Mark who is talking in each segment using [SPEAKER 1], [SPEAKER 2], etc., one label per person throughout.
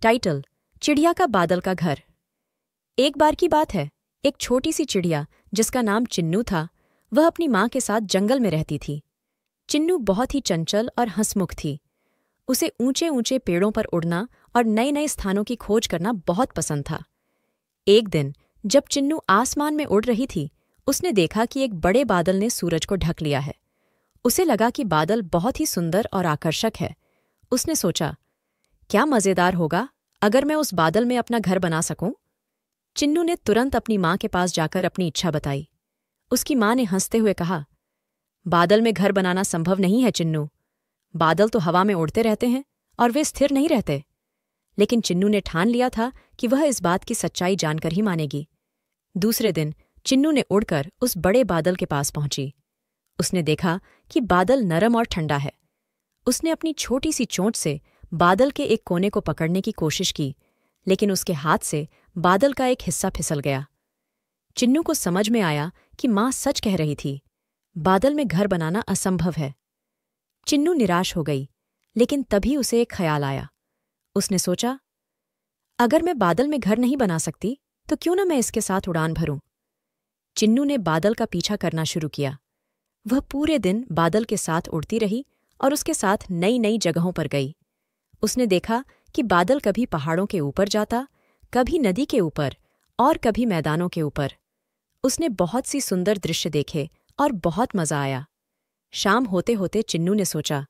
[SPEAKER 1] Title: चिड़िया का बादल का घर। एक बार की बात है, एक छोटी सी चिड़िया जिसका नाम चिन्नू था, वह अपनी माँ के साथ जंगल में रहती थी। चिन्नू बहुत ही चंचल और हंसमुख थी। उसे ऊंचे ऊंचे पेड़ों पर उड़ना और नए नए स्थानों की खोज करना बहुत पसंद था। एक दिन जब चिन्नू आसमान में उड़ रही थी, उसने देखा कि एक बड़े बादल ने सूरज को ढक लिया है। उसे लगा कि बादल बहुत ही सुंदर और आकर्षक है। उसने सोचा, क्या मज़ेदार होगा अगर मैं उस बादल में अपना घर बना सकूं। चिन्नू ने तुरंत अपनी माँ के पास जाकर अपनी इच्छा बताई। उसकी माँ ने हंसते हुए कहा, बादल में घर बनाना संभव नहीं है चिन्नू। बादल तो हवा में उड़ते रहते हैं और वे स्थिर नहीं रहते। लेकिन चिन्नू ने ठान लिया था कि वह इस बात की सच्चाई जानकर ही मानेगी। दूसरे दिन चिन्नू ने उड़कर उस बड़े बादल के पास पहुंची। उसने देखा कि बादल नरम और ठंडा है। उसने अपनी छोटी सी चोंच से बादल के एक कोने को पकड़ने की कोशिश की, लेकिन उसके हाथ से बादल का एक हिस्सा फिसल गया। चिन्नू को समझ में आया कि माँ सच कह रही थी, बादल में घर बनाना असंभव है। चिन्नू निराश हो गई, लेकिन तभी उसे एक ख्याल आया। उसने सोचा, अगर मैं बादल में घर नहीं बना सकती तो क्यों न मैं इसके साथ उड़ान भरूं। चिन्नू ने बादल का पीछा करना शुरू किया। वह पूरे दिन बादल के साथ उड़ती रही और उसके साथ नई नई जगहों पर गई। उसने देखा कि बादल कभी पहाड़ों के ऊपर जाता, कभी नदी के ऊपर और कभी मैदानों के ऊपर। उसने बहुत सी सुंदर दृश्य देखे और बहुत मजा आया। शाम होते होते चिन्नू ने सोचा,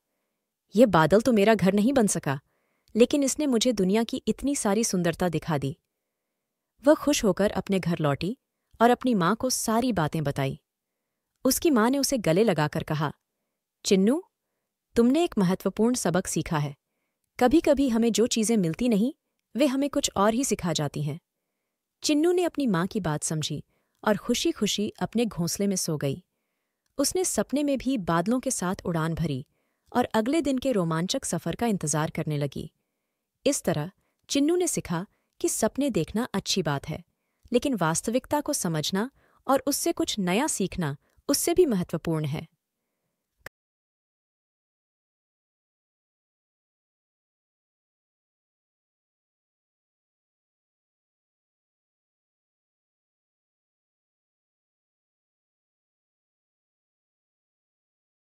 [SPEAKER 1] यह बादल तो मेरा घर नहीं बन सका, लेकिन इसने मुझे दुनिया की इतनी सारी सुंदरता दिखा दी। वह खुश होकर अपने घर लौटी और अपनी माँ को सारी बातें बताई। उसकी माँ ने उसे गले लगाकर कहा, चिन्नू, तुमने एक महत्वपूर्ण सबक सीखा है। कभी कभी हमें जो चीज़ें मिलती नहीं, वे हमें कुछ और ही सिखा जाती हैं। चिन्नू ने अपनी माँ की बात समझी और खुशी खुशी अपने घोंसले में सो गई। उसने सपने में भी बादलों के साथ उड़ान भरी और अगले दिन के रोमांचक सफ़र का इंतज़ार करने लगी। इस तरह चिन्नू ने सीखा कि सपने देखना अच्छी बात है, लेकिन वास्तविकता को समझना और उससे कुछ नया सीखना उससे भी महत्वपूर्ण है।